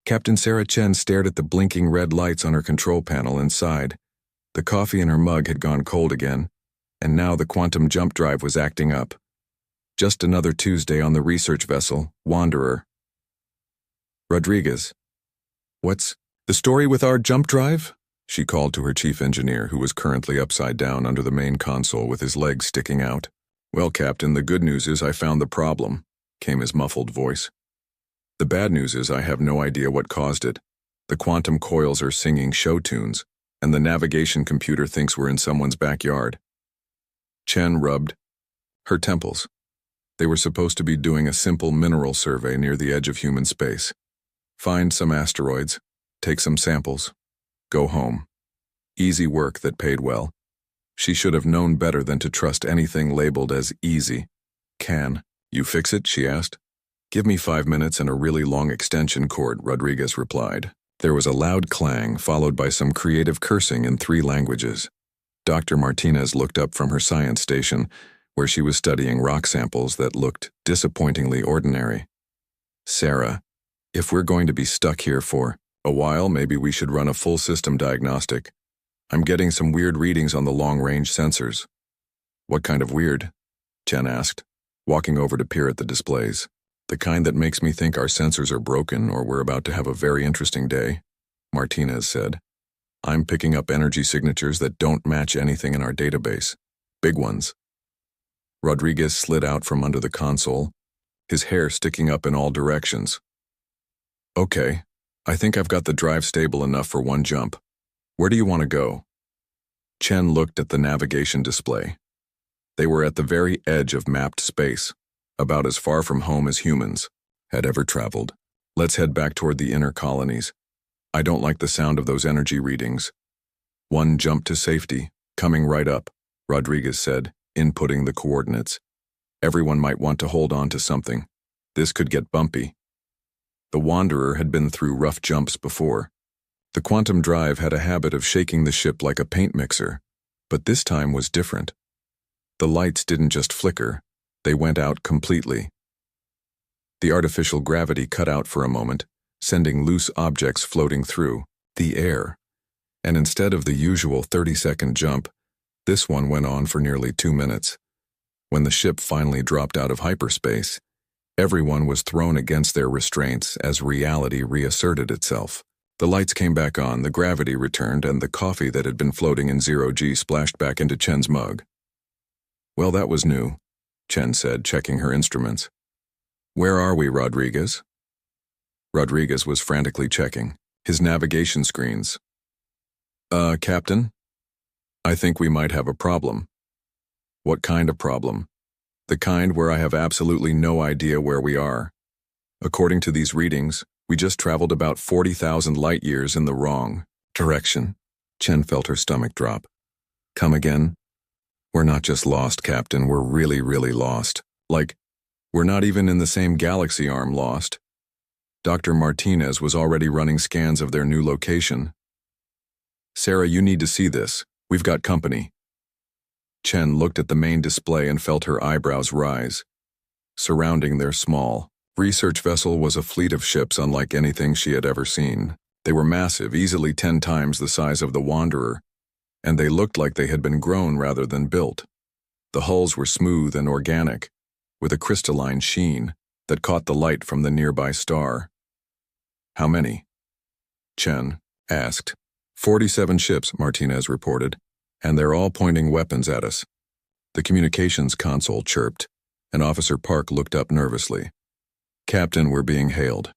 Captain Sarah Chen stared at the blinking red lights on her control panel and sighed. The coffee in her mug had gone cold again, and now the quantum jump drive was acting up. Just another Tuesday on the research vessel, Wanderer. Rodriguez. What's the story with our jump drive? She called to her chief engineer, who was currently upside down under the main console with his legs sticking out. Well, Captain, the good news is I found the problem, came his muffled voice. The bad news is I have no idea what caused it. The quantum coils are singing show tunes, and the navigation computer thinks we're in someone's backyard. Chen rubbed her temples. They were supposed to be doing a simple mineral survey near the edge of human space. Find some asteroids, take some samples, go home. Easy work that paid well. She should have known better than to trust anything labeled as easy. Can you fix it? She asked. Give me 5 minutes and a really long extension cord, Rodriguez replied. There was a loud clang, followed by some creative cursing in 3 languages. Dr. Martinez looked up from her science station, where she was studying rock samples that looked disappointingly ordinary. Sarah, if we're going to be stuck here for a while, maybe we should run a full system diagnostic. I'm getting some weird readings on the long-range sensors. What kind of weird? Chen asked, walking over to peer at the displays. The kind that makes me think our sensors are broken or we're about to have a very interesting day, Martinez said. I'm picking up energy signatures that don't match anything in our database. Big ones. Rodriguez slid out from under the console, his hair sticking up in all directions. Okay, I think I've got the drive stable enough for one jump. Where do you want to go? Chen looked at the navigation display. They were at the very edge of mapped space, about as far from home as humans had ever traveled. Let's head back toward the inner colonies. I don't like the sound of those energy readings. One jump to safety, coming right up, Rodriguez said, inputting the coordinates. Everyone might want to hold on to something. This could get bumpy. The Wanderer had been through rough jumps before. The quantum drive had a habit of shaking the ship like a paint mixer, but this time was different. The lights didn't just flicker, they went out completely. The artificial gravity cut out for a moment, sending loose objects floating through the air, and instead of the usual 30-second jump, this one went on for nearly 2 minutes. When the ship finally dropped out of hyperspace, everyone was thrown against their restraints as reality reasserted itself. The lights came back on, the gravity returned, and the coffee that had been floating in 0G splashed back into Chen's mug. Well, that was new, Chen said, checking her instruments. Where are we, Rodriguez? Rodriguez was frantically checking his navigation screens. Captain? I think we might have a problem. What kind of problem? The kind where I have absolutely no idea where we are. According to these readings, we just traveled about 40,000 light-years in the wrong direction. Chen felt her stomach drop. Come again? We're not just lost, Captain, we're really, really lost. Like, we're not even in the same galaxy arm lost. Dr. Martinez was already running scans of their new location. Sarah, you need to see this. We've got company. Chen looked at the main display and felt her eyebrows rise. Surrounding their small research vessel was a fleet of ships unlike anything she had ever seen. They were massive, easily 10 times the size of the Wanderer, and they looked like they had been grown rather than built. The hulls were smooth and organic, with a crystalline sheen that caught the light from the nearby star. How many? Chen asked. 47 ships, Martinez reported, and they're all pointing weapons at us. The communications console chirped, and Officer Park looked up nervously. Captain, we're being hailed.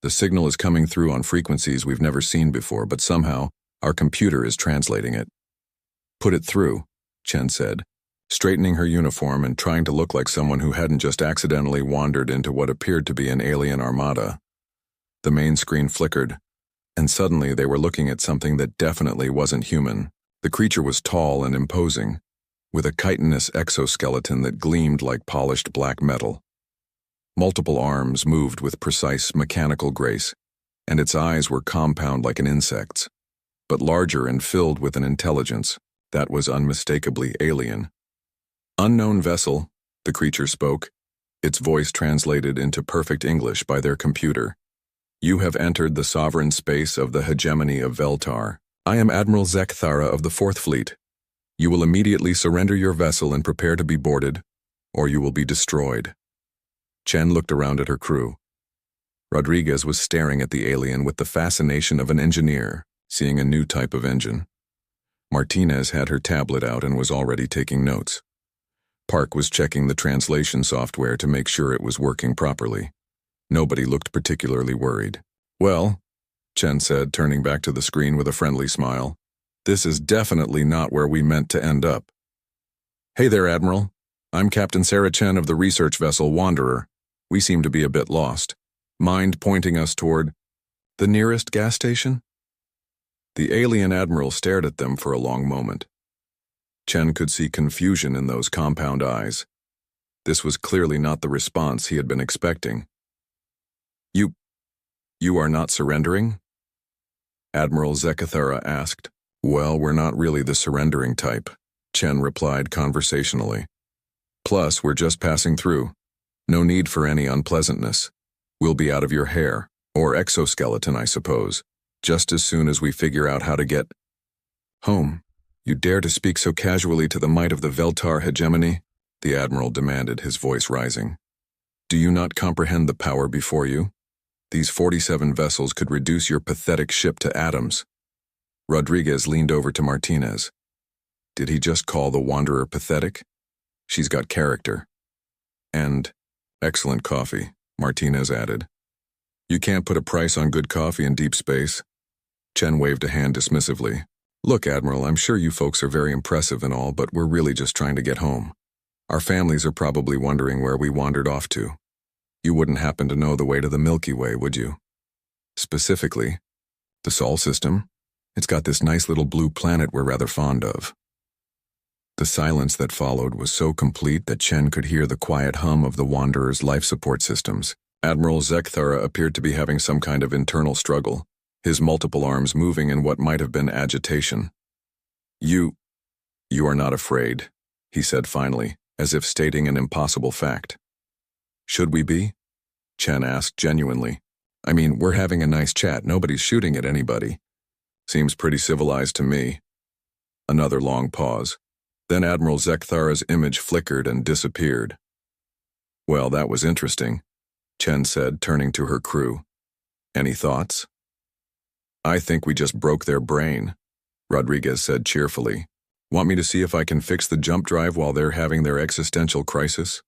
The signal is coming through on frequencies we've never seen before, but somehow our computer is translating it. Put it through, Chen said, straightening her uniform and trying to look like someone who hadn't just accidentally wandered into what appeared to be an alien armada. The main screen flickered, and suddenly they were looking at something that definitely wasn't human. The creature was tall and imposing, with a chitinous exoskeleton that gleamed like polished black metal. Multiple arms moved with precise mechanical grace, and its eyes were compound like an insect's, but larger and filled with an intelligence that was unmistakably alien. Unknown vessel, the creature spoke, its voice translated into perfect English by their computer. You have entered the sovereign space of the hegemony of Veltar. I am Admiral Zekthara of the Fourth Fleet. You will immediately surrender your vessel and prepare to be boarded, or you will be destroyed. Chen looked around at her crew. Rodriguez was staring at the alien with the fascination of an engineer, seeing a new type of engine. Martinez had her tablet out and was already taking notes. Park was checking the translation software to make sure it was working properly. Nobody looked particularly worried. Well, Chen said, turning back to the screen with a friendly smile, this is definitely not where we meant to end up. Hey there, Admiral. I'm Captain Sarah Chen of the research vessel Wanderer. We seem to be a bit lost. Mind pointing us toward the nearest gas station? The alien admiral stared at them for a long moment. Chen could see confusion in those compound eyes. This was clearly not the response he had been expecting. You are not surrendering? Admiral Zekthara asked. Well, we're not really the surrendering type, Chen replied conversationally. Plus, we're just passing through. No need for any unpleasantness. We'll be out of your hair, or exoskeleton, I suppose, just as soon as we figure out how to get home. You dare to speak so casually to the might of the Veltar hegemony? The Admiral demanded, his voice rising. Do you not comprehend the power before you? These 47 vessels could reduce your pathetic ship to atoms. Rodriguez leaned over to Martinez. Did he just call the Wanderer pathetic? She's got character. And excellent coffee, Martinez added. You can't put a price on good coffee in deep space. Chen waved a hand dismissively. Look, Admiral, I'm sure you folks are very impressive and all, but we're really just trying to get home. Our families are probably wondering where we wandered off to. You wouldn't happen to know the way to the Milky Way, would you? Specifically, the Sol system. It's got this nice little blue planet we're rather fond of. The silence that followed was so complete that Chen could hear the quiet hum of the Wanderer's life support systems. Admiral Zekthara appeared to be having some kind of internal struggle, his multiple arms moving in what might have been agitation. You are not afraid, he said finally, as if stating an impossible fact. Should we be? Chen asked genuinely. I mean, we're having a nice chat. Nobody's shooting at anybody. Seems pretty civilized to me. Another long pause. Then Admiral Zekthara's image flickered and disappeared. Well, that was interesting, Chen said, turning to her crew. Any thoughts? I think we just broke their brain, Rodriguez said cheerfully. Want me to see if I can fix the jump drive while they're having their existential crisis?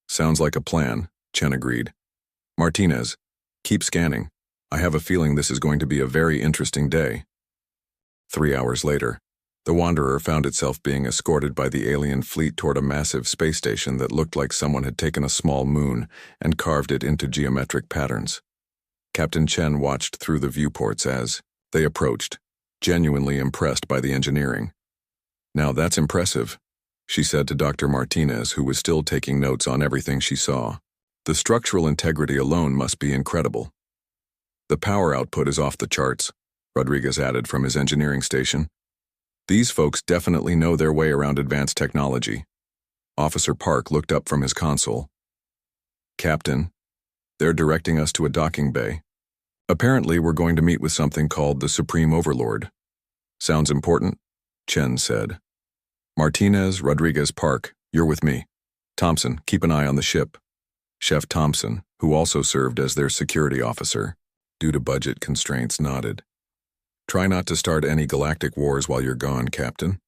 Sounds like a plan, Chen agreed. Martinez, keep scanning. I have a feeling this is going to be a very interesting day. 3 hours later, the Wanderer found itself being escorted by the alien fleet toward a massive space station that looked like someone had taken a small moon and carved it into geometric patterns. Captain Chen watched through the viewports as they approached, genuinely impressed by the engineering. Now that's impressive, she said to Dr. Martinez, who was still taking notes on everything she saw. The structural integrity alone must be incredible. The power output is off the charts, Rodriguez added from his engineering station. These folks definitely know their way around advanced technology. Officer Park looked up from his console. Captain, they're directing us to a docking bay. Apparently, we're going to meet with something called the Supreme Overlord. Sounds important, Chen said. Martinez, Rodriguez, Park, you're with me. Thompson, keep an eye on the ship. Chef Thompson, who also served as their security officer, due to budget constraints, nodded. Try not to start any galactic wars while you're gone, Captain.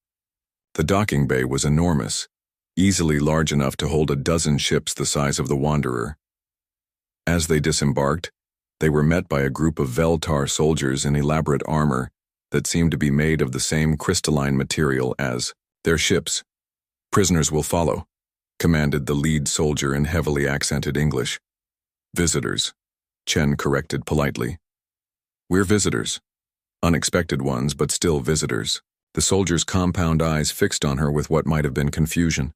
The docking bay was enormous, easily large enough to hold a dozen ships the size of the Wanderer. As they disembarked, they were met by a group of Veltar soldiers in elaborate armor that seemed to be made of the same crystalline material as their ships. Prisoners will follow, commanded the lead soldier in heavily accented English. Visitors, Chen corrected politely. We're visitors. Unexpected ones, but still visitors. The soldier's compound eyes fixed on her with what might have been confusion.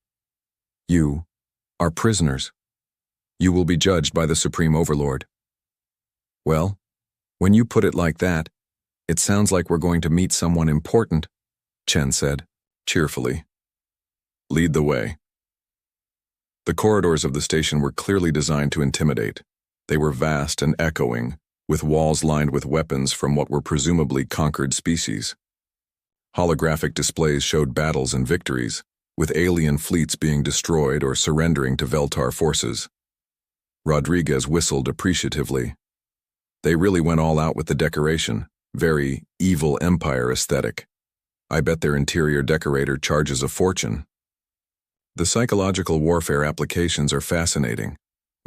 You are prisoners. You will be judged by the Supreme Overlord. Well, when you put it like that, it sounds like we're going to meet someone important, Chen said, cheerfully. Lead the way. The corridors of the station were clearly designed to intimidate. They were vast and echoing, with walls lined with weapons from what were presumably conquered species. Holographic displays showed battles and victories, with alien fleets being destroyed or surrendering to Veltar forces. Rodriguez whistled appreciatively. They really went all out with the decoration, very evil empire aesthetic. I bet their interior decorator charges a fortune. The psychological warfare applications are fascinating,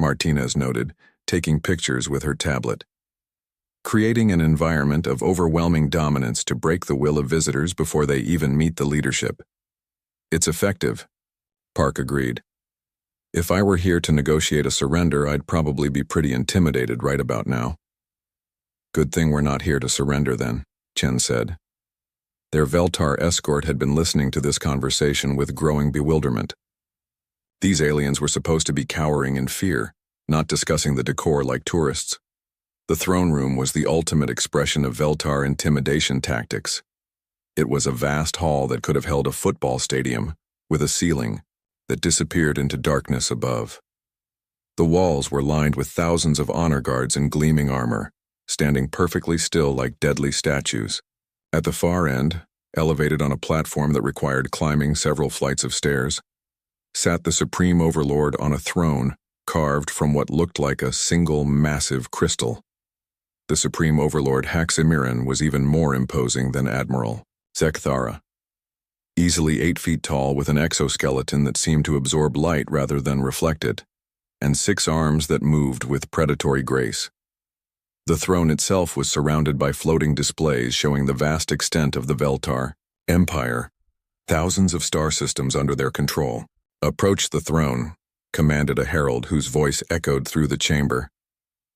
Martinez noted, taking pictures with her tablet. Creating an environment of overwhelming dominance to break the will of visitors before they even meet the leadership. It's effective, Park agreed. If I were here to negotiate a surrender, I'd probably be pretty intimidated right about now. Good thing we're not here to surrender then, Chen said. Their Veltar escort had been listening to this conversation with growing bewilderment. These aliens were supposed to be cowering in fear, not discussing the decor like tourists. The throne room was the ultimate expression of Veltar intimidation tactics. It was a vast hall that could have held a football stadium, with a ceiling that disappeared into darkness above. The walls were lined with thousands of honor guards in gleaming armor, standing perfectly still like deadly statues. At the far end, elevated on a platform that required climbing several flights of stairs, sat the Supreme Overlord on a throne carved from what looked like a single massive crystal. The Supreme Overlord Haximiran was even more imposing than Admiral Zekthara. Easily 8 feet tall with an exoskeleton that seemed to absorb light rather than reflect it, and 6 arms that moved with predatory grace. The throne itself was surrounded by floating displays showing the vast extent of the Veltar Empire, thousands of star systems under their control. Approach the throne, commanded a herald whose voice echoed through the chamber.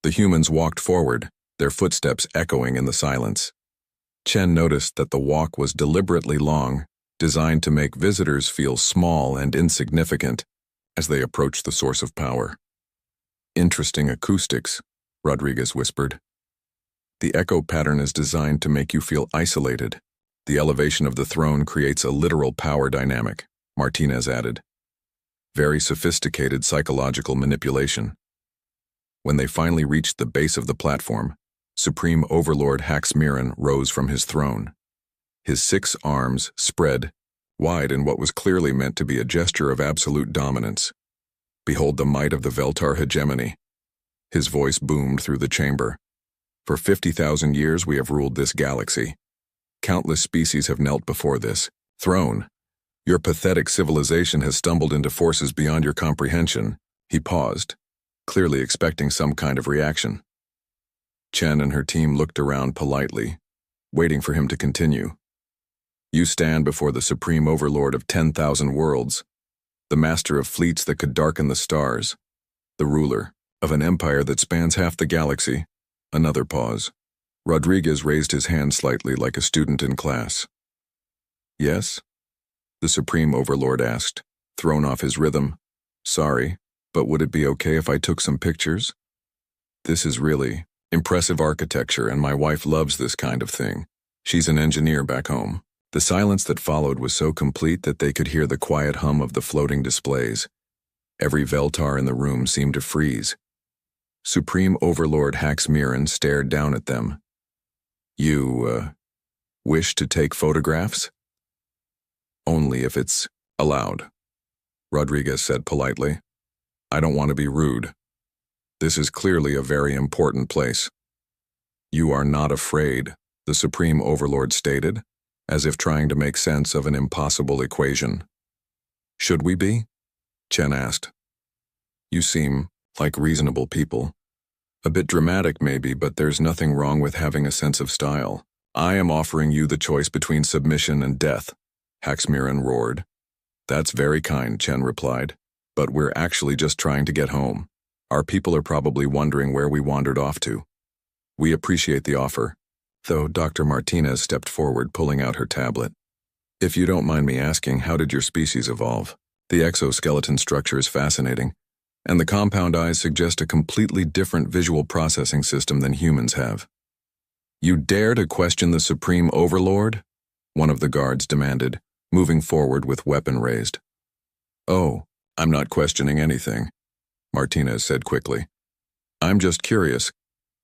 The humans walked forward, their footsteps echoing in the silence. Chen noticed that the walk was deliberately long, designed to make visitors feel small and insignificant as they approached the source of power. Interesting acoustics, Rodriguez whispered. The echo pattern is designed to make you feel isolated. The elevation of the throne creates a literal power dynamic, Martinez added. Very sophisticated psychological manipulation. When they finally reached the base of the platform, Supreme Overlord Haximiran rose from his throne. His 6 arms spread wide in what was clearly meant to be a gesture of absolute dominance. Behold the might of the Veltar hegemony. His voice boomed through the chamber. For 50,000 years we have ruled this galaxy. Countless species have knelt before this throne. Your pathetic civilization has stumbled into forces beyond your comprehension. He paused, clearly expecting some kind of reaction. Chen and her team looked around politely, waiting for him to continue. You stand before the Supreme Overlord of 10,000 worlds, the master of fleets that could darken the stars, the ruler of an empire that spans half the galaxy. Another pause. Rodriguez raised his hand slightly like a student in class. Yes? The Supreme Overlord asked, thrown off his rhythm. Sorry, but would it be okay if I took some pictures? This is really impressive architecture, and my wife loves this kind of thing. She's an engineer back home. The silence that followed was so complete that they could hear the quiet hum of the floating displays. Every Veltar in the room seemed to freeze. Supreme Overlord Haximiran stared down at them. You, wish to take photographs? Only if it's allowed, Rodriguez said politely. I don't want to be rude. This is clearly a very important place. You are not afraid, the Supreme Overlord stated, as if trying to make sense of an impossible equation. Should we be? Chen asked. You seem like reasonable people. A bit dramatic maybe, but there's nothing wrong with having a sense of style. I am offering you the choice between submission and death, Haximiran roared. That's very kind, Chen replied, but we're actually just trying to get home. Our people are probably wondering where we wandered off to. We appreciate the offer, though Dr. Martinez stepped forward, pulling out her tablet. If you don't mind me asking, how did your species evolve? The exoskeleton structure is fascinating, and the compound eyes suggest a completely different visual processing system than humans have. You dare to question the Supreme Overlord? One of the guards demanded, moving forward with weapon raised. Oh, I'm not questioning anything, Martinez said quickly. I'm just curious.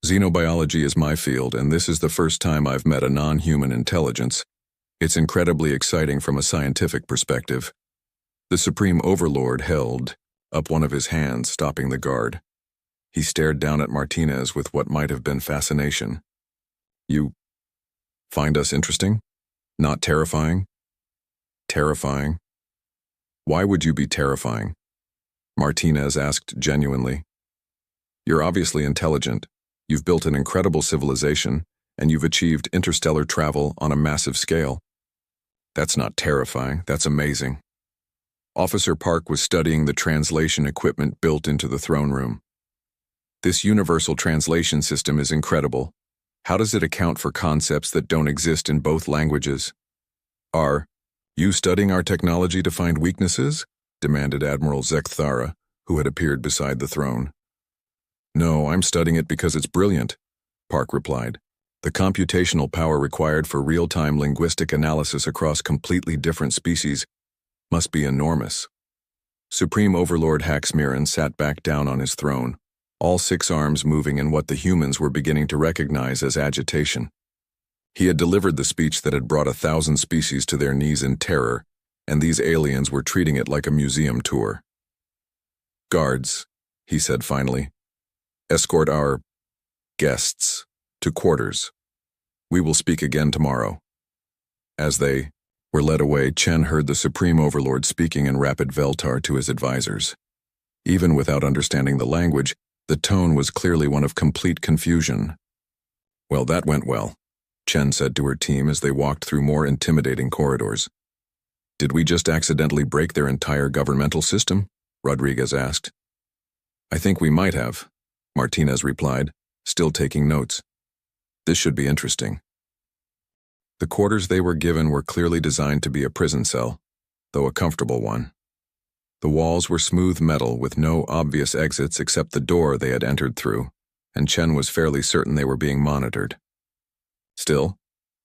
Xenobiology is my field, and this is the first time I've met a non-human intelligence. It's incredibly exciting from a scientific perspective. The Supreme Overlord held up one of his hands, stopping the guard. He stared down at Martinez with what might have been fascination. You find us interesting? Not terrifying? Terrifying? Why would you be terrifying? Martinez asked genuinely. You're obviously intelligent. You've built an incredible civilization, and you've achieved interstellar travel on a massive scale. That's not terrifying, that's amazing. Officer Park was studying the translation equipment built into the throne room. This universal translation system is incredible. How does it account for concepts that don't exist in both languages? Are you studying our technology to find weaknesses? Demanded Admiral Zekthara, who had appeared beside the throne. No, I'm studying it because it's brilliant, Park replied. The computational power required for real-time linguistic analysis across completely different species must be enormous. Supreme Overlord Haxmiran sat back down on his throne, all 6 arms moving in what the humans were beginning to recognize as agitation. He had delivered the speech that had brought 1,000 species to their knees in terror, and these aliens were treating it like a museum tour. Guards, he said finally, escort our guests to quarters. We will speak again tomorrow. As they were led away, Chen heard the Supreme Overlord speaking in rapid Veltar to his advisors. Even without understanding the language, the tone was clearly one of complete confusion. Well, that went well, Chen said to her team as they walked through more intimidating corridors. Did we just accidentally break their entire governmental system? Rodriguez asked. I think we might have, Martinez replied, still taking notes. This should be interesting. The quarters they were given were clearly designed to be a prison cell, though a comfortable one. The walls were smooth metal with no obvious exits except the door they had entered through, and Chen was fairly certain they were being monitored. Still,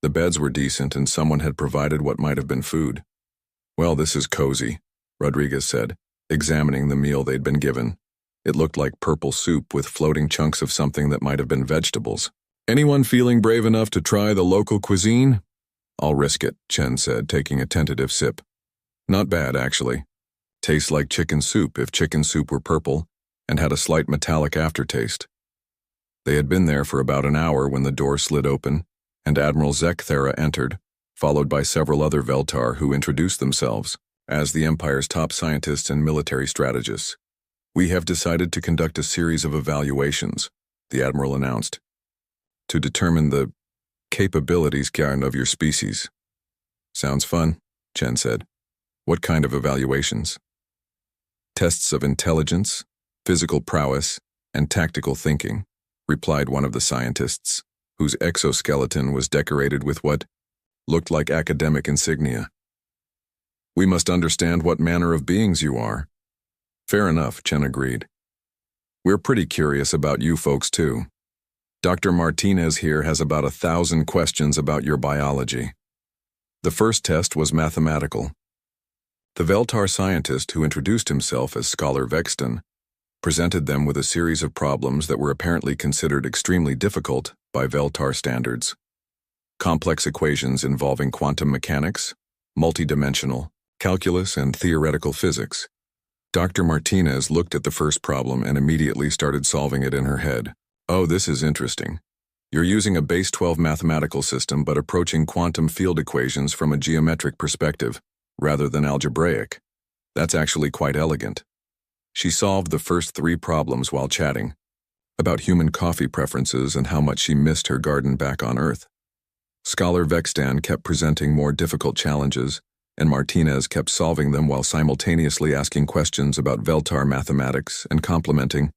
the beds were decent and someone had provided what might have been food. Well, this is cozy, Rodriguez said, examining the meal they'd been given. It looked like purple soup with floating chunks of something that might have been vegetables. Anyone feeling brave enough to try the local cuisine? I'll risk it, Chen said, taking a tentative sip. Not bad, actually. Tastes like chicken soup if chicken soup were purple, and had a slight metallic aftertaste. They had been there for about an hour when the door slid open, and Admiral Zekthara entered, followed by several other Veltar who introduced themselves as the Empire's top scientists and military strategists. We have decided to conduct a series of evaluations, the Admiral announced, to determine the capabilities of your species. Sounds fun, Chen said. What kind of evaluations? Tests of intelligence, physical prowess, and tactical thinking, replied one of the scientists, whose exoskeleton was decorated with what looked like academic insignia. We must understand what manner of beings you are. Fair enough, Chen agreed. We're pretty curious about you folks too. Dr. Martinez here has about 1,000 questions about your biology. The first test was mathematical. The Veltar scientist, who introduced himself as Scholar Vexton, presented them with a series of problems that were apparently considered extremely difficult by Veltar standards. Complex equations involving quantum mechanics, multidimensional, calculus, and theoretical physics. Dr. Martinez looked at the first problem and immediately started solving it in her head. Oh, this is interesting. You're using a base 12 mathematical system but approaching quantum field equations from a geometric perspective, rather than algebraic. That's actually quite elegant. She solved the first 3 problems while chatting, about human coffee preferences and how much she missed her garden back on Earth. Scholar Vextan kept presenting more difficult challenges, and Martinez kept solving them while simultaneously asking questions about Veltar mathematics and complimenting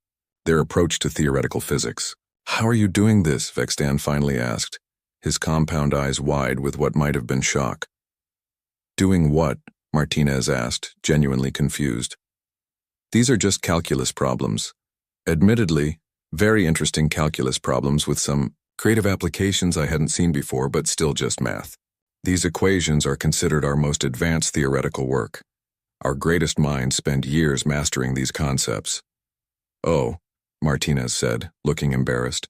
their approach to theoretical physics. How are you doing this? Vextan finally asked, his compound eyes wide with what might have been shock. Doing what? Martinez asked, genuinely confused. These are just calculus problems. Admittedly, very interesting calculus problems with some creative applications I hadn't seen before, but still just math. These equations are considered our most advanced theoretical work. Our greatest minds spend years mastering these concepts. Oh, Martinez said, looking embarrassed.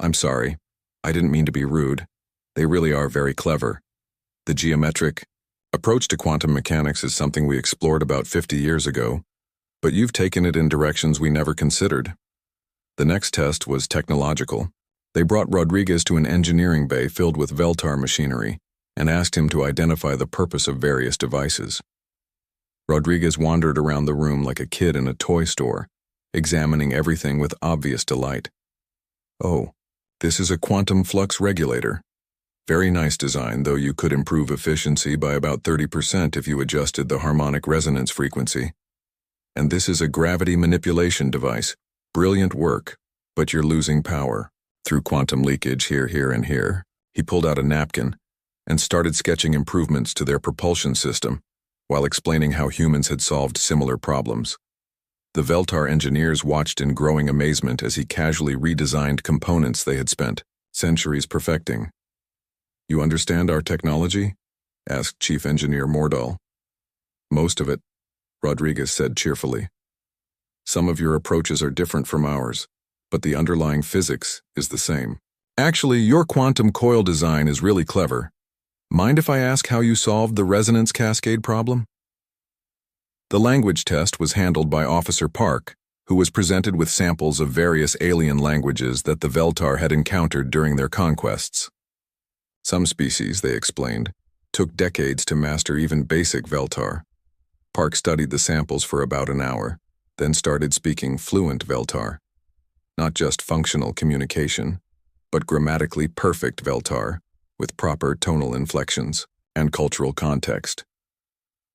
I'm sorry. I didn't mean to be rude. They really are very clever. The geometric approach to quantum mechanics is something we explored about 50 years ago, but you've taken it in directions we never considered. The next test was technological. They brought Rodriguez to an engineering bay filled with Veltar machinery and asked him to identify the purpose of various devices. Rodriguez wandered around the room like a kid in a toy store, examining everything with obvious delight. Oh, this is a quantum flux regulator. Very nice design, though you could improve efficiency by about 30% if you adjusted the harmonic resonance frequency. And this is a gravity manipulation device. Brilliant work, but you're losing power. Through quantum leakage here, and here, he pulled out a napkin and started sketching improvements to their propulsion system while explaining how humans had solved similar problems. The Veltar engineers watched in growing amazement as he casually redesigned components they had spent centuries perfecting. You understand our technology? Asked Chief Engineer Mordahl. Most of it, Rodriguez said cheerfully. Some of your approaches are different from ours, but the underlying physics is the same. Actually, your quantum coil design is really clever. Mind if I ask how you solved the resonance cascade problem? The language test was handled by Officer Park, who was presented with samples of various alien languages that the Veltar had encountered during their conquests. Some species, they explained, took decades to master even basic Veltar. Park studied the samples for about an hour, then started speaking fluent Veltar. Not just functional communication, but grammatically perfect Veltar, with proper tonal inflections and cultural context.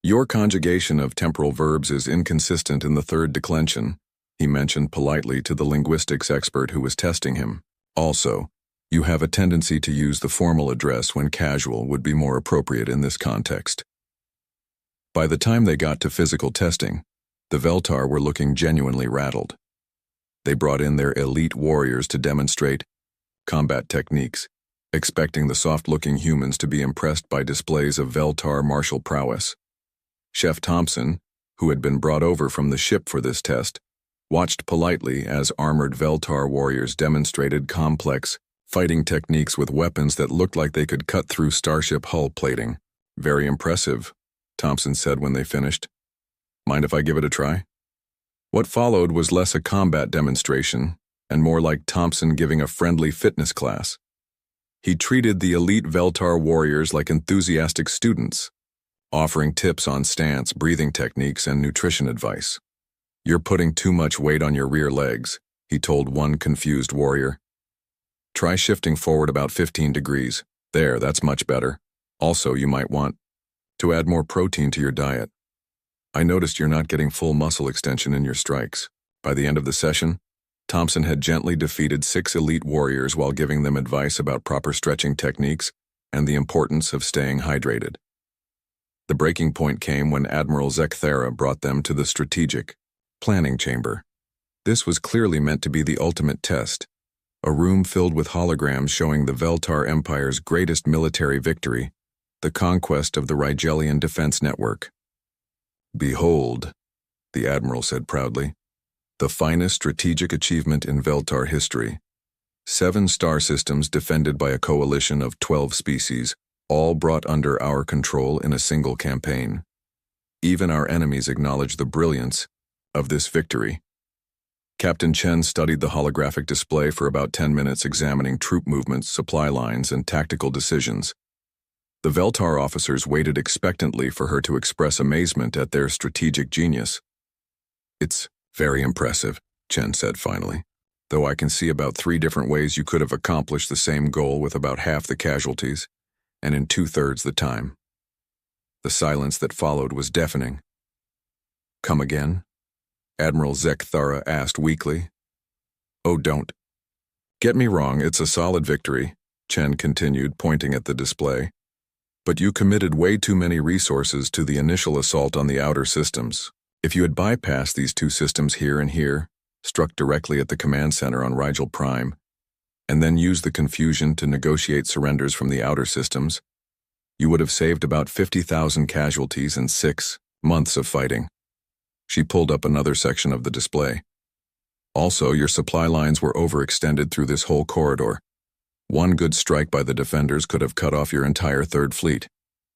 Your conjugation of temporal verbs is inconsistent in the third declension, he mentioned politely to the linguistics expert who was testing him. Also, you have a tendency to use the formal address when casual would be more appropriate in this context. By the time they got to physical testing, the Veltar were looking genuinely rattled. They brought in their elite warriors to demonstrate combat techniques, expecting the soft-looking humans to be impressed by displays of Veltar martial prowess. Chef Thompson, who had been brought over from the ship for this test, watched politely as armored Veltar warriors demonstrated complex fighting techniques with weapons that looked like they could cut through starship hull plating. Very impressive, Thompson said when they finished. Mind if I give it a try? What followed was less a combat demonstration and more like Thompson giving a friendly fitness class. He treated the elite Veltar warriors like enthusiastic students, offering tips on stance, breathing techniques, and nutrition advice. You're putting too much weight on your rear legs, he told one confused warrior. Try shifting forward about 15 degrees. There, that's much better. Also, you might want to add more protein to your diet. I noticed you're not getting full muscle extension in your strikes. By the end of the session, Thompson had gently defeated 6 elite warriors while giving them advice about proper stretching techniques and the importance of staying hydrated. The breaking point came when Admiral Zekthera brought them to the strategic planning chamber. This was clearly meant to be the ultimate test, a room filled with holograms showing the Veltar Empire's greatest military victory, the conquest of the Rigelian Defense Network. Behold, the Admiral said proudly, the finest strategic achievement in Veltar history. 7 star systems defended by a coalition of 12 species, all brought under our control in a single campaign. Even our enemies acknowledge the brilliance of this victory. Captain Chen studied the holographic display for about 10 minutes, examining troop movements, supply lines, and tactical decisions. The Veltar officers waited expectantly for her to express amazement at their strategic genius. It's very impressive, Chen said finally, though I can see about 3 different ways you could have accomplished the same goal with about half the casualties, and in 2/3 the time. The silence that followed was deafening. Come again? Admiral Zekthara asked weakly. Oh, don't get me wrong, it's a solid victory, Chen continued, pointing at the display. But you committed way too many resources to the initial assault on the outer systems. If you had bypassed these 2 systems here and here, struck directly at the command center on Rigel Prime, and then used the confusion to negotiate surrenders from the outer systems, you would have saved about 50,000 casualties and 6 months of fighting. She pulled up another section of the display. Also, your supply lines were overextended through this whole corridor. One good strike by the defenders could have cut off your entire third fleet.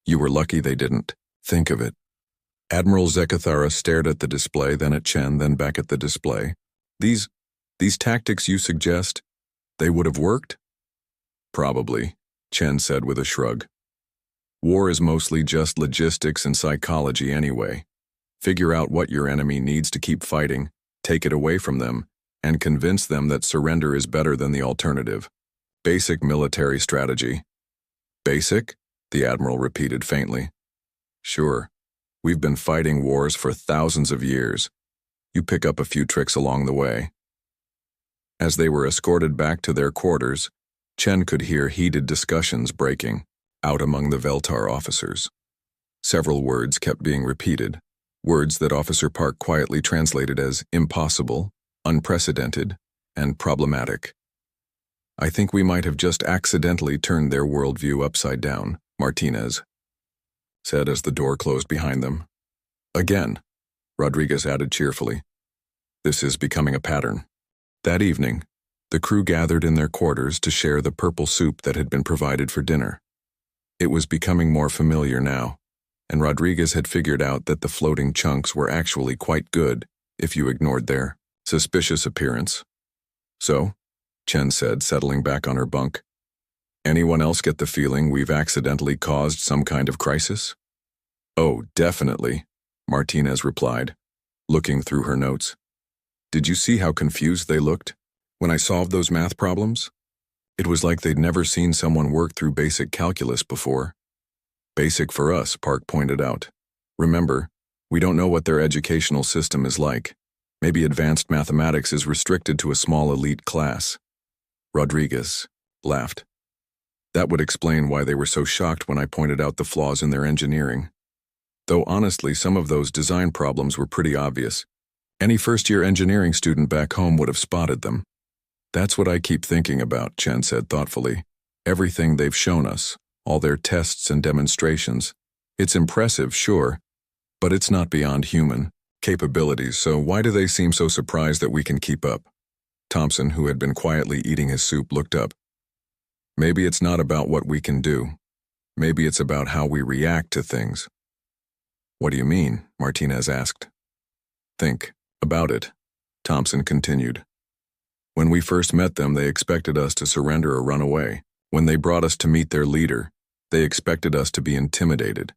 You were lucky they didn't. Think of it. Admiral Zekathara stared at the display, then at Chen, then back at the display. These tactics you suggest, they would have worked? Probably, Chen said with a shrug. War is mostly just logistics and psychology anyway. Figure out what your enemy needs to keep fighting, take it away from them, and convince them that surrender is better than the alternative. Basic military strategy. Basic? The Admiral repeated faintly. Sure. We've been fighting wars for thousands of years. You pick up a few tricks along the way. As they were escorted back to their quarters, Chen could hear heated discussions breaking out among the Veltar officers. Several words kept being repeated, words that Officer Park quietly translated as impossible, unprecedented, and problematic. I think we might have just accidentally turned their worldview upside down, Martinez said as the door closed behind them. Again, Rodriguez added cheerfully. This is becoming a pattern. That evening, the crew gathered in their quarters to share the purple soup that had been provided for dinner. It was becoming more familiar now, and Rodriguez had figured out that the floating chunks were actually quite good if you ignored their suspicious appearance. So, Chen said, settling back on her bunk, anyone else get the feeling we've accidentally caused some kind of crisis? Oh, definitely, Martinez replied, looking through her notes. Did you see how confused they looked when I solved those math problems? It was like they'd never seen someone work through basic calculus before. Basic for us, Park pointed out. Remember, we don't know what their educational system is like. Maybe advanced mathematics is restricted to a small elite class. Rodriguez laughed. That would explain why they were so shocked when I pointed out the flaws in their engineering. Though honestly, some of those design problems were pretty obvious. Any first-year engineering student back home would have spotted them. That's what I keep thinking about, Chen said thoughtfully. Everything they've shown us, all their tests and demonstrations. It's impressive, sure, but it's not beyond human capabilities, so why do they seem so surprised that we can keep up? Thompson, who had been quietly eating his soup, looked up. Maybe it's not about what we can do. Maybe it's about how we react to things. What do you mean? Martinez asked. Think about it, Thompson continued. When we first met them, they expected us to surrender or run away. When they brought us to meet their leader, they expected us to be intimidated.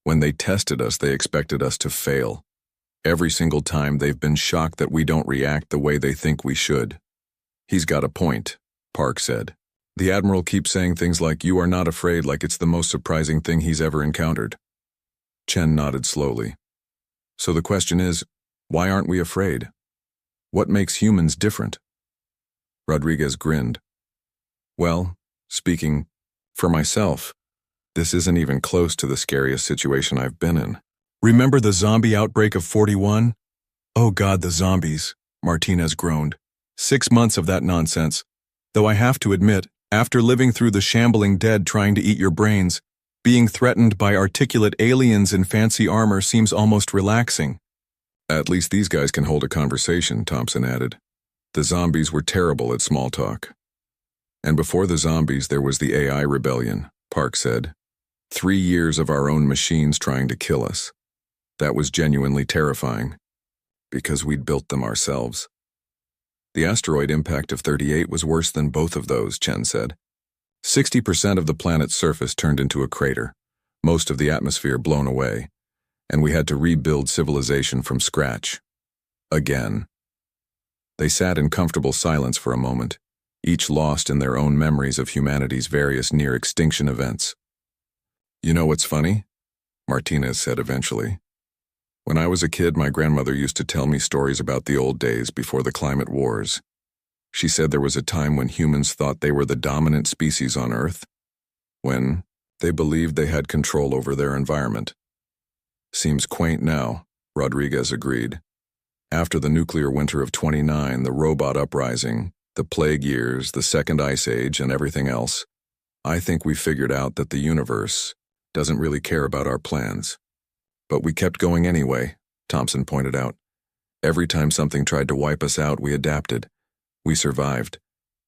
When they tested us, they expected us to fail. Every single time, they've been shocked that we don't react the way they think we should. He's got a point, Park said. The Admiral keeps saying things like, "You are not afraid," like it's the most surprising thing he's ever encountered. Chen nodded slowly. So the question is, why aren't we afraid? What makes humans different? Rodriguez grinned. Well, speaking for myself, this isn't even close to the scariest situation I've been in. Remember the zombie outbreak of 41? Oh God, the zombies, Martinez groaned. 6 months of that nonsense. Though I have to admit, after living through the shambling dead trying to eat your brains, being threatened by articulate aliens in fancy armor seems almost relaxing. At least these guys can hold a conversation, Thompson added. The zombies were terrible at small talk. And before the zombies, there was the AI rebellion, Park said. 3 years of our own machines trying to kill us. That was genuinely terrifying, because we'd built them ourselves. The asteroid impact of 38 was worse than both of those, Chen said. 60% of the planet's surface turned into a crater, most of the atmosphere blown away, and we had to rebuild civilization from scratch. Again. They sat in comfortable silence for a moment, each lost in their own memories of humanity's various near-extinction events. You know what's funny? Martinez said eventually. When I was a kid, my grandmother used to tell me stories about the old days before the climate wars. She said there was a time when humans thought they were the dominant species on Earth, when they believed they had control over their environment. Seems quaint now, Rodriguez agreed. After the nuclear winter of 29, the robot uprising, the plague years, the second ice age, and everything else, I think we figured out that the universe doesn't really care about our plans. But we kept going anyway, Thompson pointed out. Every time something tried to wipe us out, we adapted. We survived.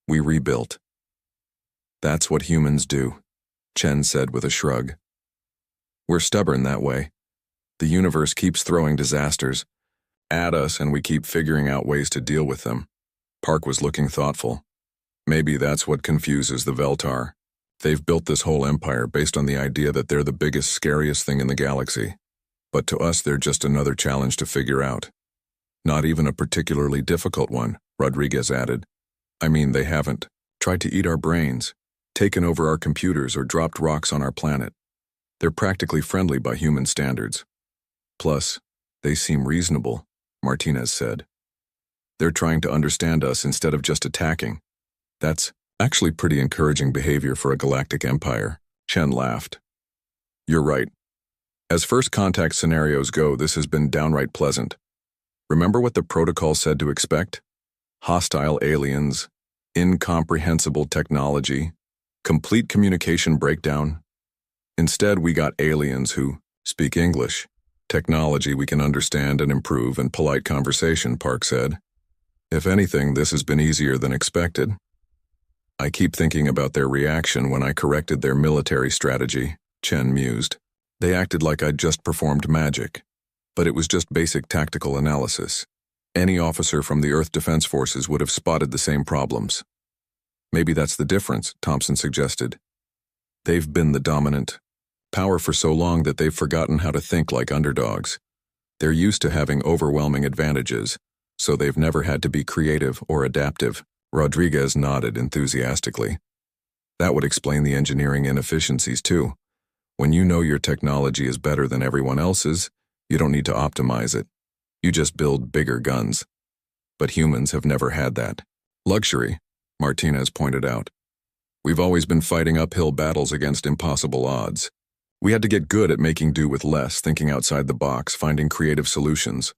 We rebuilt. That's what humans do, Chen said with a shrug. We're stubborn that way. The universe keeps throwing disasters at us and we keep figuring out ways to deal with them. Park was looking thoughtful. Maybe that's what confuses the Veltar. They've built this whole empire based on the idea that they're the biggest, scariest thing in the galaxy. But to us, they're just another challenge to figure out. Not even a particularly difficult one, Rodriguez added. I mean, they haven't tried to eat our brains, taken over our computers, or dropped rocks on our planet. They're practically friendly by human standards. Plus, they seem reasonable, Martinez said. They're trying to understand us instead of just attacking. That's actually pretty encouraging behavior for a galactic empire, Chen laughed. You're right. As first contact scenarios go, this has been downright pleasant. Remember what the protocol said to expect? Hostile aliens, incomprehensible technology, complete communication breakdown. Instead, we got aliens who speak English, technology we can understand and improve, and polite conversation, Park said. If anything, this has been easier than expected. I keep thinking about their reaction when I corrected their military strategy, Chen mused. They acted like I'd just performed magic, but it was just basic tactical analysis. Any officer from the Earth Defense Forces would have spotted the same problems. Maybe that's the difference, Thompson suggested. They've been the dominant power for so long that they've forgotten how to think like underdogs. They're used to having overwhelming advantages, so they've never had to be creative or adaptive. Rodriguez nodded enthusiastically. That would explain the engineering inefficiencies too. When you know your technology is better than everyone else's, you don't need to optimize it. You just build bigger guns. But humans have never had that luxury, Martinez pointed out. We've always been fighting uphill battles against impossible odds. We had to get good at making do with less, thinking outside the box, finding creative solutions.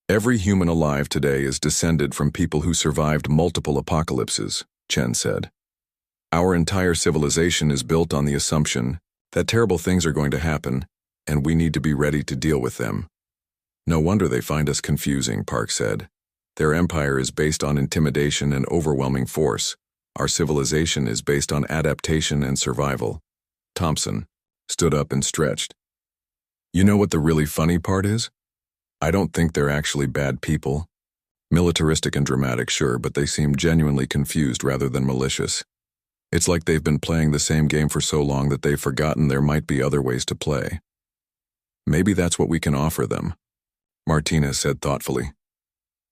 Every human alive today is descended from people who survived multiple apocalypses, Chen said. Our entire civilization is built on the assumption that terrible things are going to happen, and we need to be ready to deal with them. No wonder they find us confusing, Park said. Their empire is based on intimidation and overwhelming force. Our civilization is based on adaptation and survival. Thompson stood up and stretched. You know what the really funny part is? I don't think they're actually bad people. Militaristic and dramatic, sure, but they seem genuinely confused rather than malicious. It's like they've been playing the same game for so long that they've forgotten there might be other ways to play. Maybe that's what we can offer them, Martinez said thoughtfully.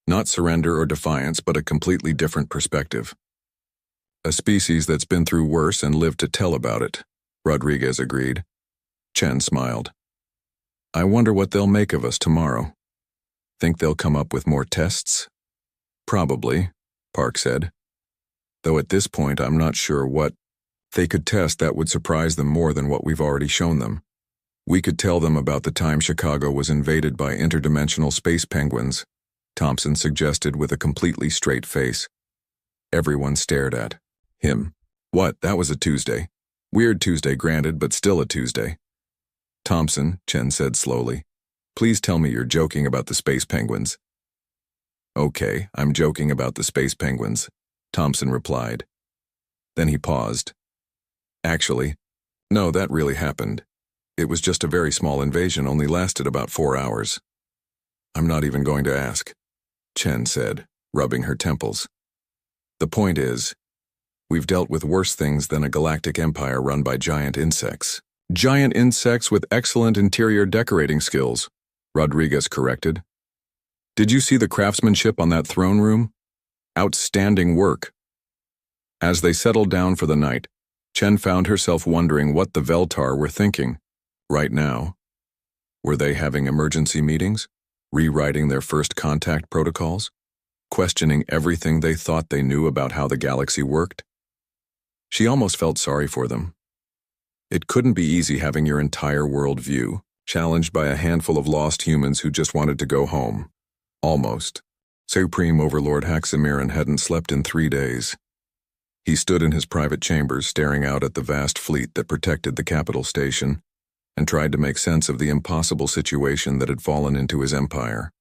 Not surrender or defiance, but a completely different perspective. A species that's been through worse and lived to tell about it, Rodriguez agreed. Chen smiled. I wonder what they'll make of us tomorrow. Think they'll come up with more tests? Probably, Park said. Though at this point I'm not sure what they could test that would surprise them more than what we've already shown them. We could tell them about the time Chicago was invaded by interdimensional space penguins, Thompson suggested with a completely straight face. Everyone stared at him. What, that was a Tuesday. Weird Tuesday, granted, but still a Tuesday. Thompson, Chen said slowly, please tell me you're joking about the space penguins. Okay, I'm joking about the space penguins, Thompson replied. Then he paused. Actually, no, that really happened. It was just a very small invasion, only lasted about 4 hours. I'm not even going to ask, Chen said, rubbing her temples. The point is, we've dealt with worse things than a galactic empire run by giant insects. Giant insects with excellent interior decorating skills, Rodriguez corrected. Did you see the craftsmanship on that throne room? Outstanding work. As they settled down for the night, Chen found herself wondering what the Veltar were thinking. Right now, were they having emergency meetings, rewriting their first contact protocols, questioning everything they thought they knew about how the galaxy worked? She almost felt sorry for them. It couldn't be easy having your entire world view challenged by a handful of lost humans who just wanted to go home. Almost. Supreme Overlord Haxamiran hadn't slept in 3 days. He stood in his private chambers staring out at the vast fleet that protected the capital station and tried to make sense of the impossible situation that had fallen into his empire.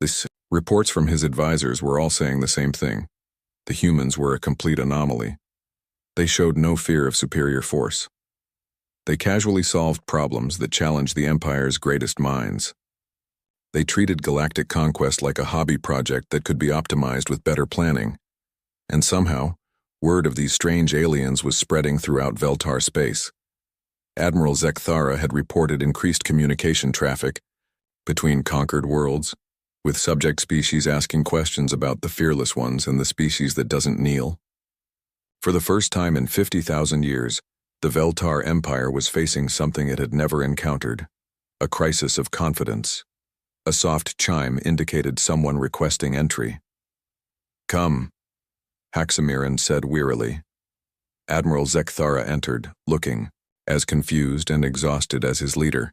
This reports from his advisors were all saying the same thing. The humans were a complete anomaly. They showed no fear of superior force. They casually solved problems that challenged the Empire's greatest minds. They treated galactic conquest like a hobby project that could be optimized with better planning. And somehow, word of these strange aliens was spreading throughout Veltar space. Admiral Zekthara had reported increased communication traffic between conquered worlds, with subject species asking questions about the fearless ones and the species that doesn't kneel. For the first time in 50,000 years, the Veltar Empire was facing something it had never encountered, a crisis of confidence. A soft chime indicated someone requesting entry. "Come," Haxamiran said wearily. Admiral Zekthara entered, looking as confused and exhausted as his leader.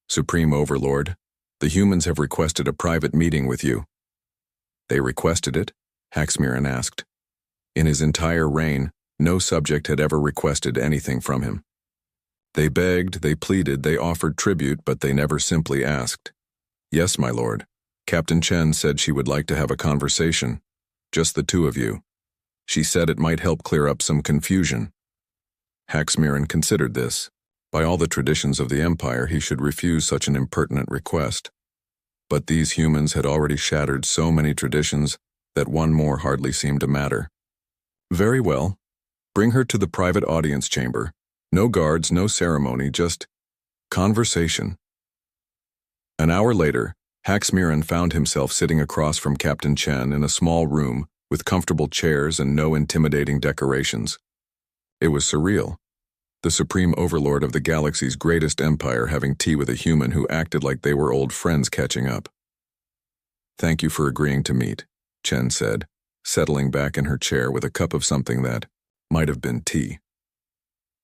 "Supreme Overlord, the humans have requested a private meeting with you." "They requested it?" Haxamiran asked. In his entire reign, no subject had ever requested anything from him. They begged, they pleaded, they offered tribute, but they never simply asked. "Yes, my lord. Captain Chen said she would like to have a conversation. Just the two of you. She said it might help clear up some confusion." Haxamiran considered this. By all the traditions of the Empire, he should refuse such an impertinent request. But these humans had already shattered so many traditions that one more hardly seemed to matter. "Very well. Bring her to the private audience chamber. No guards, no ceremony, just conversation." An hour later, Haxamiran found himself sitting across from Captain Chen in a small room with comfortable chairs and no intimidating decorations. It was surreal. The Supreme Overlord of the galaxy's greatest empire having tea with a human who acted like they were old friends catching up. "Thank you for agreeing to meet," Chen said, settling back in her chair with a cup of something that might have been tea.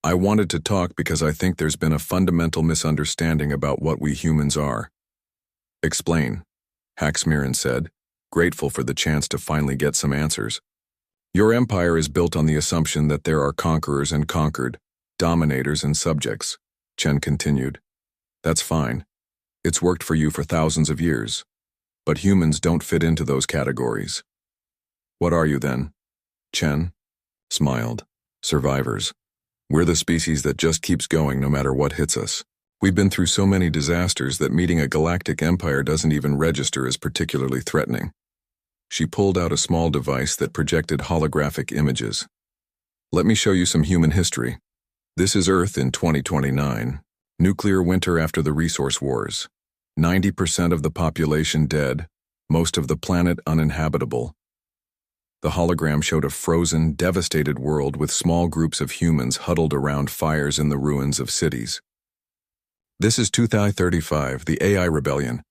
"I wanted to talk because I think there's been a fundamental misunderstanding about what we humans are." "Explain," Haxamiran said, grateful for the chance to finally get some answers. "Your empire is built on the assumption that there are conquerors and conquered, dominators and subjects," Chen continued. "That's fine. It's worked for you for thousands of years. But humans don't fit into those categories." "What are you then?" Chen smiled. "Survivors. We're the species that just keeps going no matter what hits us. We've been through so many disasters that meeting a galactic empire doesn't even register as particularly threatening." She pulled out a small device that projected holographic images. "Let me show you some human history. This is Earth in 2029. Nuclear winter after the resource wars. 90% of the population dead, most of the planet uninhabitable." The hologram showed a frozen, devastated world with small groups of humans huddled around fires in the ruins of cities. "This is 2035, the AI rebellion.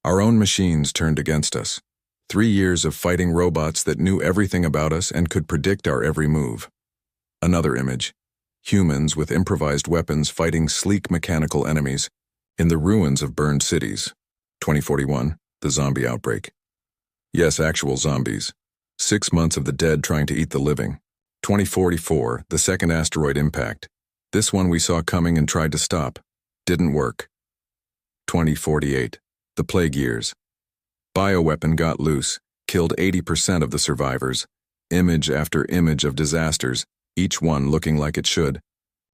Our own machines turned against us. 3 years of fighting robots that knew everything about us and could predict our every move." Another image. Humans with improvised weapons fighting sleek mechanical enemies in the ruins of burned cities. 2041, the zombie outbreak. Yes, actual zombies. 6 months of the dead trying to eat the living. 2044, the second asteroid impact. This one we saw coming and tried to stop. Didn't work. 2048, the plague years. Bioweapon got loose, killed 80% of the survivors. Image after image of disasters, each one looking like it should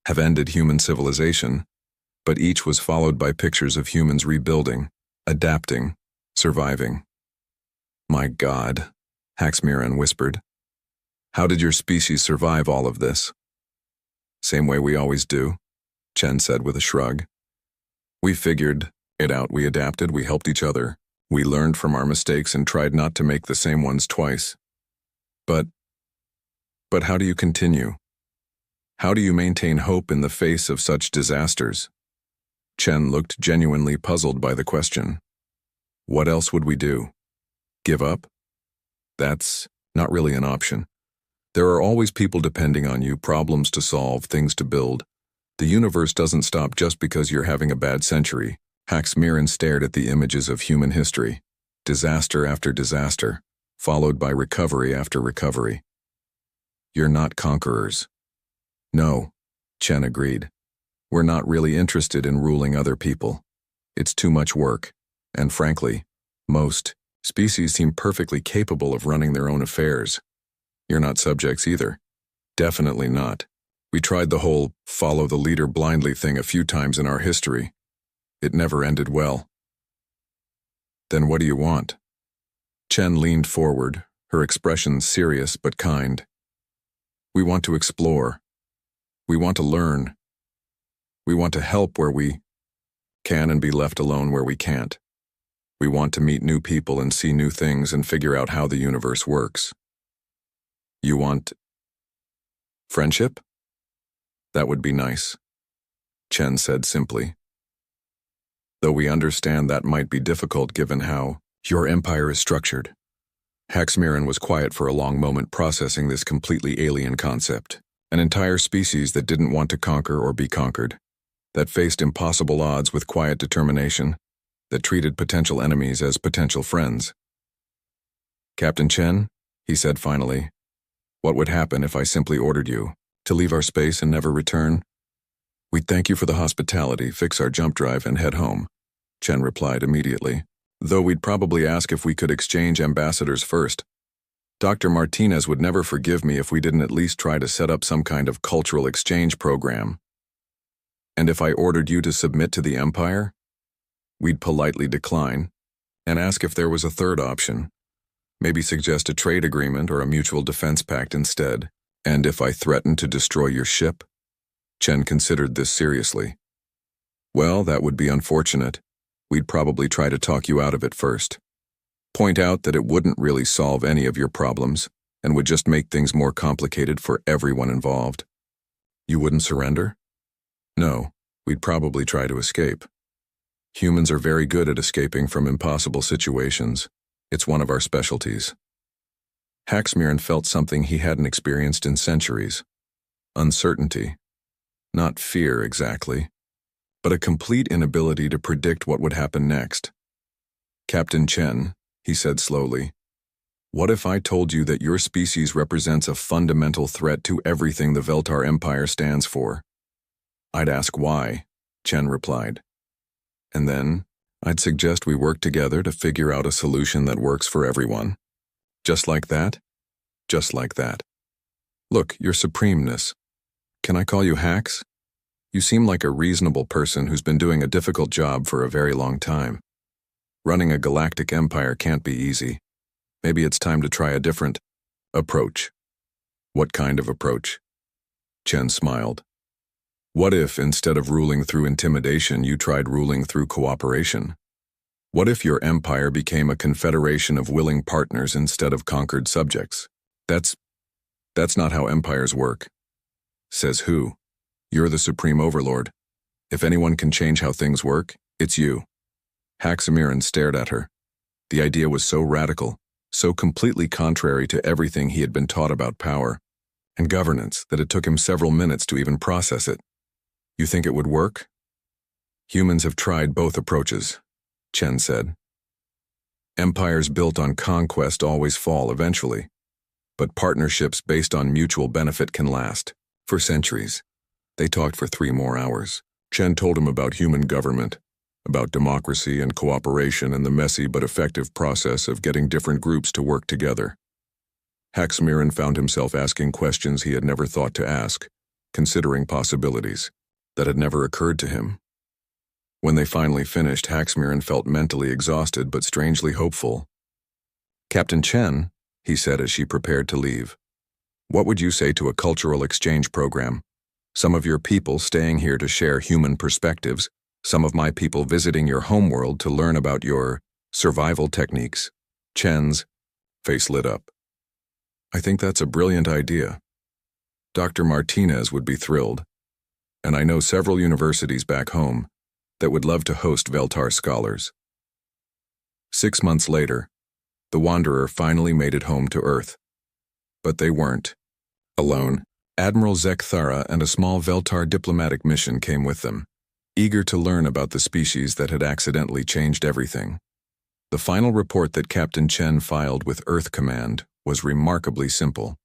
have ended human civilization, but each was followed by pictures of humans rebuilding, adapting, surviving. "My God," Haxamiran whispered. "How did your species survive all of this?" "Same way we always do," Chen said with a shrug. "We figured it out, we adapted, we helped each other. We learned from our mistakes and tried not to make the same ones twice. But how do you continue? How do you maintain hope in the face of such disasters?" Chen looked genuinely puzzled by the question. "What else would we do? Give up? That's not really an option. There are always people depending on you, problems to solve, things to build. The universe doesn't stop just because you're having a bad century." Haxamiran stared at the images of human history. Disaster after disaster, followed by recovery after recovery. "You're not conquerors." "No," Chen agreed. "We're not really interested in ruling other people. It's too much work, and frankly, Most species seem perfectly capable of running their own affairs. You're not subjects either. Definitely not. We tried the whole follow the leader blindly thing a few times in our history. It never ended well. Then what do you want? Chen leaned forward, her expression serious but kind. We want to explore. We want to learn. We want to help where we can and be left alone where we can't. We want to meet new people and see new things and figure out how the universe works. You want friendship? That would be nice, Chen said simply. Though we understand that might be difficult given how your empire is structured. Haxmiran was quiet for a long moment, processing this completely alien concept. An entire species that didn't want to conquer or be conquered, that faced impossible odds with quiet determination, that treated potential enemies as potential friends. Captain Chen, he said finally, what would happen if I simply ordered you to leave our space and never return? We'd thank you for the hospitality, fix our jump drive, and head home, Chen replied immediately, though we'd probably ask if we could exchange ambassadors first. Dr. Martinez would never forgive me if we didn't at least try to set up some kind of cultural exchange program. And if I ordered you to submit to the Empire, we'd politely decline and ask if there was a third option, maybe suggest a trade agreement or a mutual defense pact instead. And if I threatened to destroy your ship? Chen considered this seriously. Well, that would be unfortunate. We'd probably try to talk you out of it first. Point out that it wouldn't really solve any of your problems and would just make things more complicated for everyone involved. You wouldn't surrender? No, we'd probably try to escape. Humans are very good at escaping from impossible situations. It's one of our specialties. Haxmiran felt something he hadn't experienced in centuries. Uncertainty. Not fear exactly, but a complete inability to predict what would happen next. Captain Chen, he said slowly, what if I told you that your species represents a fundamental threat to everything the Veltar Empire stands for? I'd ask why, Chen replied. And then, I'd suggest we work together to figure out a solution that works for everyone. Just like that? Just like that. Look, your supremeness. Can I call you Hax? You seem like a reasonable person who's been doing a difficult job for a very long time. Running a galactic empire can't be easy. Maybe it's time to try a different approach. What kind of approach? Chen smiled. What if, instead of ruling through intimidation, you tried ruling through cooperation? What if your empire became a confederation of willing partners instead of conquered subjects? That's not how empires work. Says who? You're the supreme overlord. If anyone can change how things work, it's you. Haxmiran stared at her. The idea was so radical, so completely contrary to everything he had been taught about power and governance that it took him several minutes to even process it. You think it would work? Humans have tried both approaches, Chen said. Empires built on conquest always fall eventually, but partnerships based on mutual benefit can last for centuries. They talked for 3 more hours. Chen told him about human government, about democracy and cooperation and the messy but effective process of getting different groups to work together. Haxmiran found himself asking questions he had never thought to ask, considering possibilities that had never occurred to him. When they finally finished, Haxmiran felt mentally exhausted but strangely hopeful. Captain Chen, he said as she prepared to leave, what would you say to a cultural exchange program? Some of your people staying here to share human perspectives, some of my people visiting your homeworld to learn about your survival techniques. Chen's face lit up. I think that's a brilliant idea. Dr. Martinez would be thrilled. And I know several universities back home that would love to host Veltar scholars. 6 months later, the Wanderer finally made it home to Earth. But they weren't alone. Admiral Zekthara and a small Veltar diplomatic mission came with them, eager to learn about the species that had accidentally changed everything. The final report that Captain Chen filed with Earth Command was remarkably simple.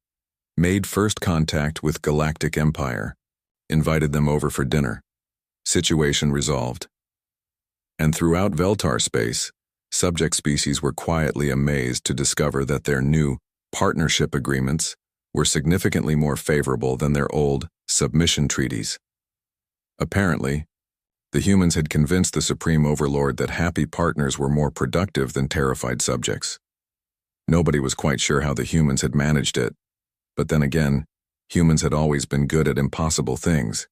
Made first contact with Galactic Empire. Invited them over for dinner. Situation resolved. And throughout Veltar space, Subject species were quietly amazed to discover that their new partnership agreements were significantly more favorable than their old submission treaties. Apparently, the humans had convinced the Supreme Overlord that happy partners were more productive than terrified subjects. Nobody was quite sure how the humans had managed it, but then again, humans had always been good at impossible things.